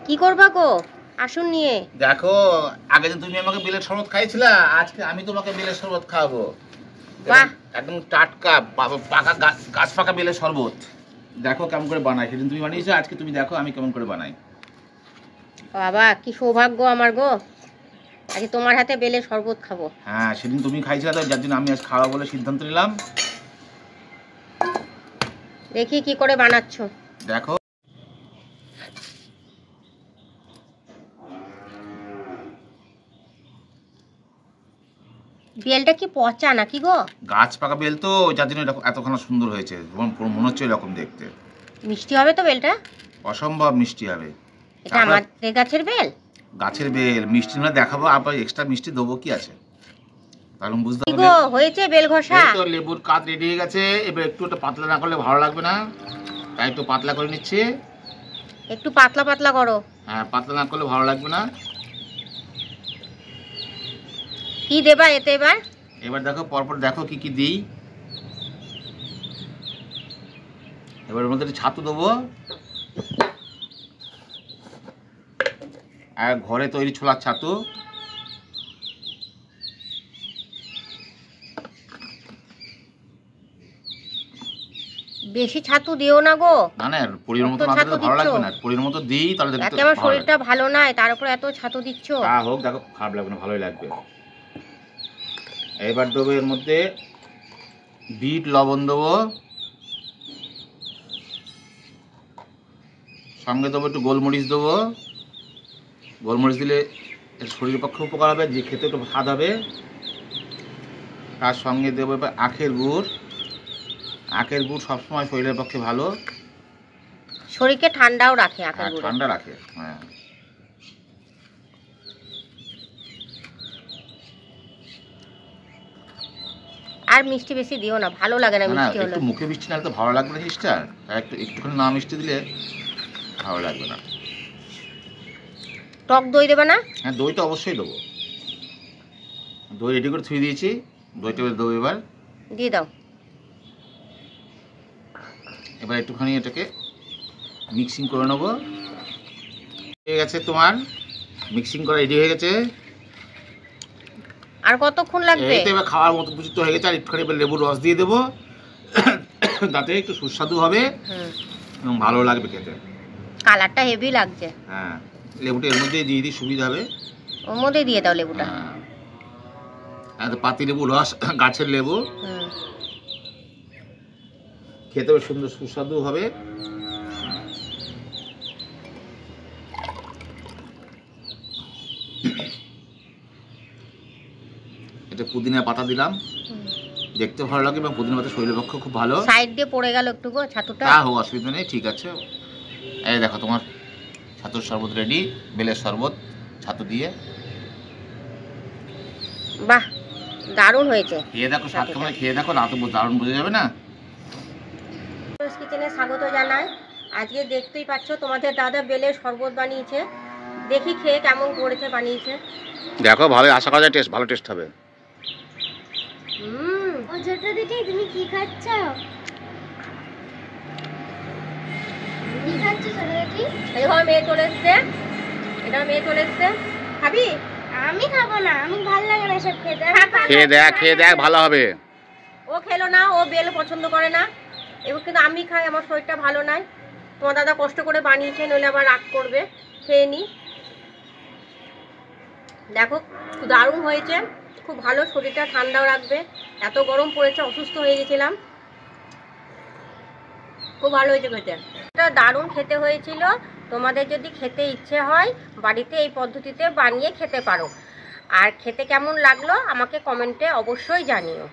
কি করবা গো? আসুন নিয়ে দেখো, আগে দিন তুমি আমাকে বেলের শরবত খাইছিলা, আজকে আমি তোমাকে বেলের শরবত খাওয়াবো। বাহ, একদম টাটকা পাকা গাছ পাকা বেলের শরবত। দেখো কেমন করে বানাই, সেদিন তুমি বানিয়েছো, আজকে তুমি দেখো আমি কেমন করে বানাই। বাবা কি সৌভাগ্য আমার গো, আজকে তোমার হাতে বেলের শরবত খাবো। হ্যাঁ, সেদিন তুমি খাইছিলা তো, যার জন্য আমি আজ খাওয়া বলে সিদ্ধান্ত নিলাম। দেখি কি করে বানাচ্ছো। দেখো, বেলটা কি পচা নাকি গো? গাছ পাকা বেল তো, যার জন্য এতখানা সুন্দর হয়েছে, মনে হচ্ছে এরকম দেখতে। মিষ্টি হবে তো বেলটা? অসম্ভব মিষ্টি হবে। এটা আমাদের গাছের বেল? গাছের বেল মিষ্টি না, দেখাবো আবার এক্সট্রা মিষ্টি দেবো কি আছে, তাহলে বুঝতে হবে। গো হয়েছে বেল ঘষা? তো লেবুর কাত রেডি হয়ে গেছে, এবার একটু পাতলা না করলে ভালো লাগবে না, তাই একটু পাতলা করে নিচ্ছি। একটু পাতলা পাতলা করো। হ্যাঁ, পাতলা না করলে ভালো লাগবে না। কি দেবা এতে এবার? এবার দেখো পরপর দেখো কি কি দিই। এবার এর মধ্যে ছাতু দেবো, আর ঘরে তৈরি ছোলার ছাতু। বেশি ছাতু দিও না গো। না না, পরিমাণ মতো না দিলে ভালো লাগবে না, পরিমাণ মতো দিই তাহলে দেখতে আমার শরীরটা ভালো নাই, তার উপর এত ছাতু দিচ্ছ। তা হোক, দেখো খারাপ লাগবে না, ভালোই লাগবে। এবার দেবো এর মধ্যে বিট লবণ দেবো, সঙ্গে দেবো একটু গোলমরিচ দেবো। গোলমরিচ দিলে শরীরের পক্ষে উপকার হবে, যে খেতে একটু স্বাদ হবে। তার সঙ্গে দেবো এবার আখের গুড়। আখের গুড় সবসময় শরীরের পক্ষে ভালো, শরীরকে ঠান্ডাও রাখে আখের গুড়। ঠান্ডা রাখে, হ্যাঁ। আর মিষ্টি বেশি দিও না, ভালো লাগে না মিষ্টি হলে। একটু মুখে মিষ্টি না তো ভালো লাগবে না জিনিসটা, একটুখানি না মিষ্টি দিলে ভালো লাগবে না। টক দই দেবে না? হ্যাঁ, দই তো অবশ্যই দেবো, দই রেডি করে থুয়ে দিয়েছি, দইটা দেবো এবার। দিয়ে দাও। এবার একটুখানি এটাকে মিক্সিং করে নেবো। হয়ে গেছে তোমার মিক্সিং করা রেডি হয়ে গেছে। আর কতক্ষণ লাগবে? এই তো এবার খাওয়ার মতো উপযুক্ত হয়ে গেছে। আর একটুখানি এবার লেবুর রস দিয়ে দেবো, তাতে একটু সুস্বাদু হবে এবং ভালো লাগবে খেতে। কালারটা হেভি লাগছে। হ্যাঁ, লেবুটা এর মধ্যেই দিয়ে দিই, সুবিধা হবে। ওর মধ্যেই দিয়ে দাও লেবুটা। হ্যাঁ, পাতি লেবু রস, গাছের লেবু, খেতেও সুন্দর সুস্বাদু হবে। এটা পুদিনা পাতা দিলাম, দেখতে ভালো লাগে এবং পুদিনা পাতা শরীরের পক্ষে খুব ভালো। সাইড দিয়ে পড়ে গেল একটু গো ছাতুটা। তা হোক, অসুবিধা নেই, ঠিক আছে। এই দেখো তোমার ছাতুর শরবত রেডি, বেলের শরবত ছাতু দিয়ে। বাহ, দারুণ হয়েছে। খেয়ে দেখো, স্বাদ কেমন খেয়ে দেখো, না তো দারুণ বোঝা যাবে না। কিচেনে স্বাগত জানাই। আজকে দেখতেই পাচ্ছ তোমাদের দাদা বেলের শরবত বানিয়েছে, দেখি খেয়ে কেমন করেছে বানিয়েছে। দেখো, ভালো, আশা করা যায় টেস্ট ভালো টেস্ট হবে। ও ছোট দিদি, তুমি কি খাচ্ছ? কি খাচ্ছ ছোট দিদি? এই আমার মেয়ে চলে এসছে, এটা মেয়ে চলে এসছে। খাবি? আমি খাবো না, আমি ভালো লাগে না সব খেতে। খেয়ে দেখ ভালো হবে। ও খেলো না, ও বেল পছন্দ করে না। এবার কিন্তু আমি খাই, আমার শরীরটা ভালো নাই। তোমার দাদা কষ্ট করে বানিয়েছে, নইলে আবার রাগ করবে। খেয়ে নি, দেখো দারুণ হয়েছে, খুব ভালো, শরীরটা ঠান্ডাও রাখবে। এত গরম পড়েছে, অসুস্থ হয়ে গেছিলাম। খুব ভালো হয়েছে খেতে, এটা দারুণ খেতে হয়েছিল। তোমাদের যদি খেতে ইচ্ছে হয়, বাড়িতে এই পদ্ধতিতে বানিয়ে খেতে পারো। আর খেতে কেমন লাগলো আমাকে কমেন্টে অবশ্যই জানিও।